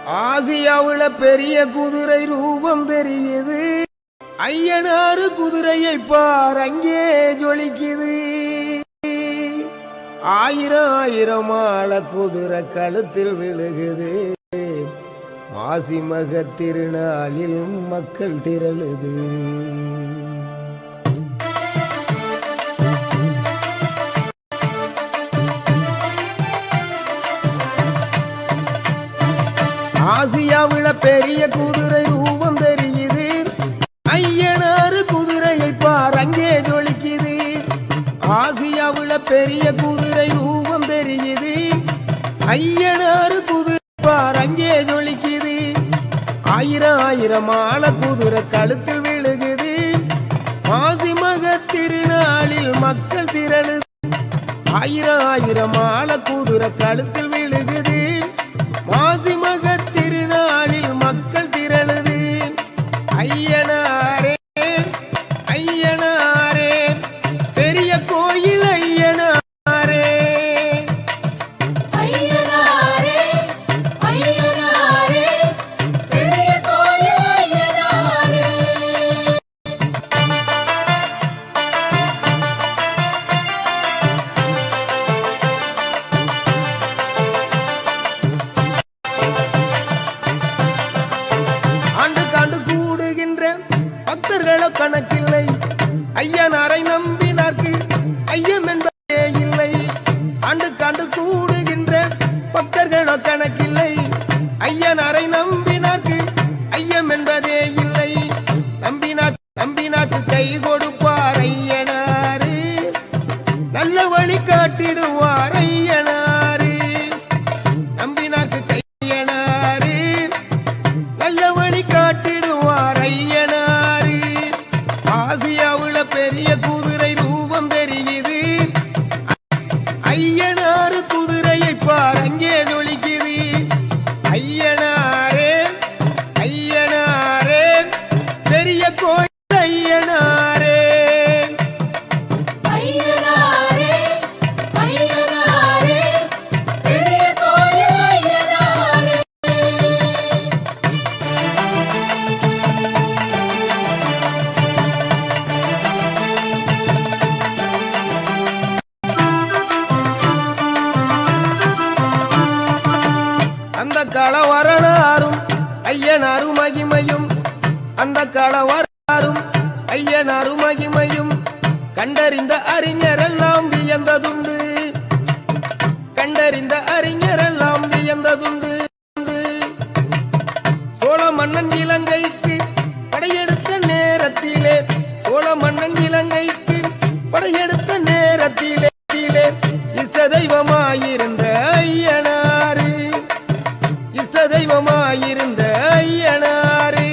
ஆசியாவுல பெரிய குதிரை ரூபம் தெரியுது. ஐயனாறு குதிரையை பார் அங்கே ஜொலிக்குது. ஆயிரம் ஆயிரம் ஆள குதிரை கழுத்தில் விழுகுது. மாசி மக திருநாளில் மக்கள் திரளுது. ஆசியாவுல பெரிய குதிரை ரூபம் தெரியுது. ஐயனாறு குதிரையை பார் அங்கே ஜொலிக்குது. ஆசியாவுல பெரிய குதிரை ரூபம் தெரியுது. ஐயனாறு குதிரை பார் அங்கே ஜொலிக்குது. ஆயிரம் ஆயிரம் ஆள குதிரை கழுத்தில் விழுகுது. மாசி மக திருநாளில் மக்கள் திரளுது. ஆயிரம் ஆயிரம் ஆள குதிரை கழுத்தில் விழுகுது. மாசி மக திருநாளில் மக்கள் திரளுது. ஐயனாரே ஐயனாரே பெரிய கோயில் ஐயனாரே. ஐயனாரே ஐயனாரே பெரிய கோயில் ஐயனாரே. ஆண்டு கூடுகின்ற பக்தர்களோ கணக்கில்லை. ஐயனாரை நம்பினார்க்கு ஐயம் என்பதே இல்லை. ஆண்டு கூடுகின்ற பக்தர்களோ கணக்கில்லை. ஐயனாரை நம்பினார்க்கு ஐயம் என்பதே இல்லை. நம்பினாக்கு கை கொடுப்பார் ஐயனாரு. நல்ல வழி காட்டிடுவார் ஐயனாரு. நம்பினாக்கு கையனாரு. நல்ல வழி காட்டிடுவார் ஐயனாரு. ஆசியாவுல பெரிய குதிரை ரூபம் தெரியுது. ஐயனாறு குதிரையை பார் அங்கே ஜொலிக்குது. ஐயனாரே ஐயனாரே பெரிய கோயில் ஐயனாரே. ஐயனாரே ஐயனாரே பெரிய கோயில் ஐயனாரே. அந்த களவரனாரும் ஐயனாரும் மகிமையும். அந்த களவரனாரும் ஐயனாரும் மகிமையும் கண்டறிந்த அறிஞரெல்லாம் வியந்ததுண்டு. கண்டறிந்த அறிஞரெல்லாம் வியந்ததுண்டு. சோழ மன்னன் இலங்கைக்கு படையெடுத்த நேரத்திலே. சோழ மன்னன் இலங்கைக்கு படையெடுத்த நேரத்திலே இஷ்ட தெய்வமாயிருந்த ஐயனாரு. இஷ்ட தெய்வமாயிருந்த ஐயனாரு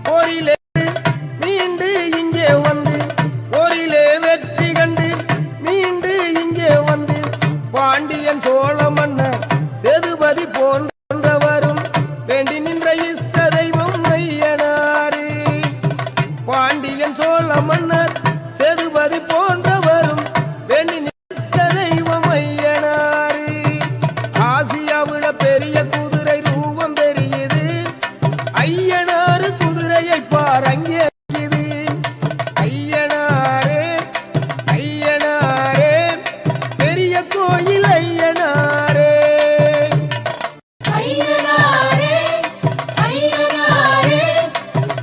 போரிலே மீண்டு இங்கே வந்து. போரிலே வெற்றி கண்டு மீண்டு இங்கே வந்து. பாண்டியன் சோழ மன்னர் சேதுபதி போன்றவரும் வேண்டி நின்ற இஷ்ட தெய்வம் ஐயனாரு. பாண்டியன் சோழ மன்னர் சேதுபதி போன்றவரும் வேண்டி நின்ற தெய்வம் ஐயனாரு. ஆசியாவுல பெரிய குதிரை ரூபம் தெரியுது. ஐயனாறு குதிரையை பார் அங்கே இருக்குது. ஐயனாரே ஐயனாரே பெரிய கோயில் ஐயனாரே. ஐயனாரே ஐயனாரே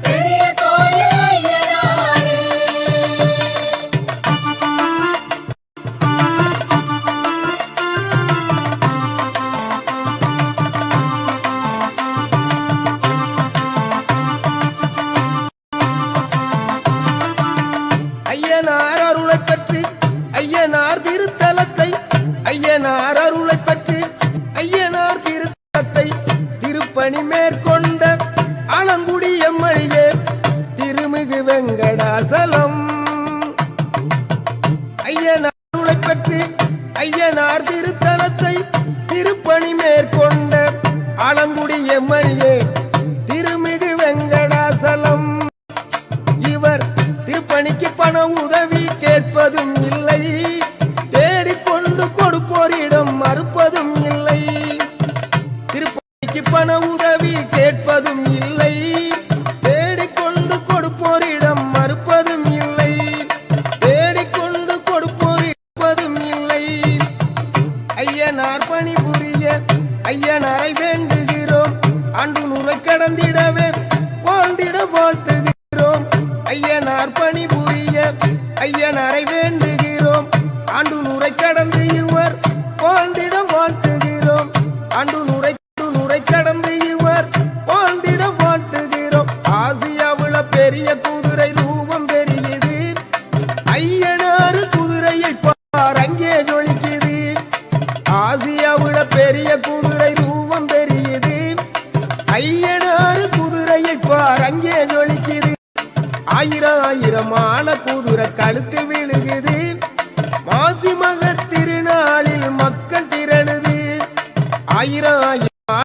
பெரிய கோயில் ஐயனாரே. ஐயனார் அருளை பற்றி ஐயனார் திருத்தலத்தை. ஐயனார் அருளை பற்றி ஐயனார் திருத்தலத்தை திருப்பணி மேற்கொண்ட ஆலங்குடி எம்எல்ஏ திருமிகு வெங்கடாசலம். ஐயனார் அருளை பற்றி ஐயனார் திருத்தலத்தை திருப்பணி மேற்கொண்ட ஆலங்குடி எம்எல்ஏ திருமிகு வெங்கடாசலம். இவர் திருப்பணிக்கு பண உதவி கேட்பதும் இல்லை. தேடிக்கொண்டு கொடுப்போரிடம் மறுப்பதும் இல்லை. திருப்பணிக்கு ஏழைக்கு பண உதவி கேட்பதும் இல்லை, தேடிக்கொண்டு கொடுப்போரிடம் மறுப்பதும் இல்லை, தேடிக்கொண்டு கொடுப்போரிடம் இல்லை. ஐயனார் பணி புரிய ஐயனாரை வேண்டுகிறோம், ஆண்டு நூறை கடந்திடவே வாழ்ந்திட வாழ்த்துகிறோம். ஐயனார் பணி புரிய ஐயனாரை வேண்டுகிறோம், ஆண்டு நூறை கடந்து இவர் வாழ்ந்திட வாழ்த்துகிறோம். ஆண்டு நூறை கடந்து இவர் வாழ்ந்திட வாழ்த்துகிறோம். ஆசியாவுல பெரிய குதிரை ரூபம் பெரியது, ஐயனாறு குதிரையை பார் அங்கே ஜொலிக்குது. ஆசியாவுல பெரிய குதிரை ரூபம் பெரியது, ஐயனாறு குதிரையை பார் அங்கே ஜொலிக்குது. ஆயிரம் ஆயிரம் ஆன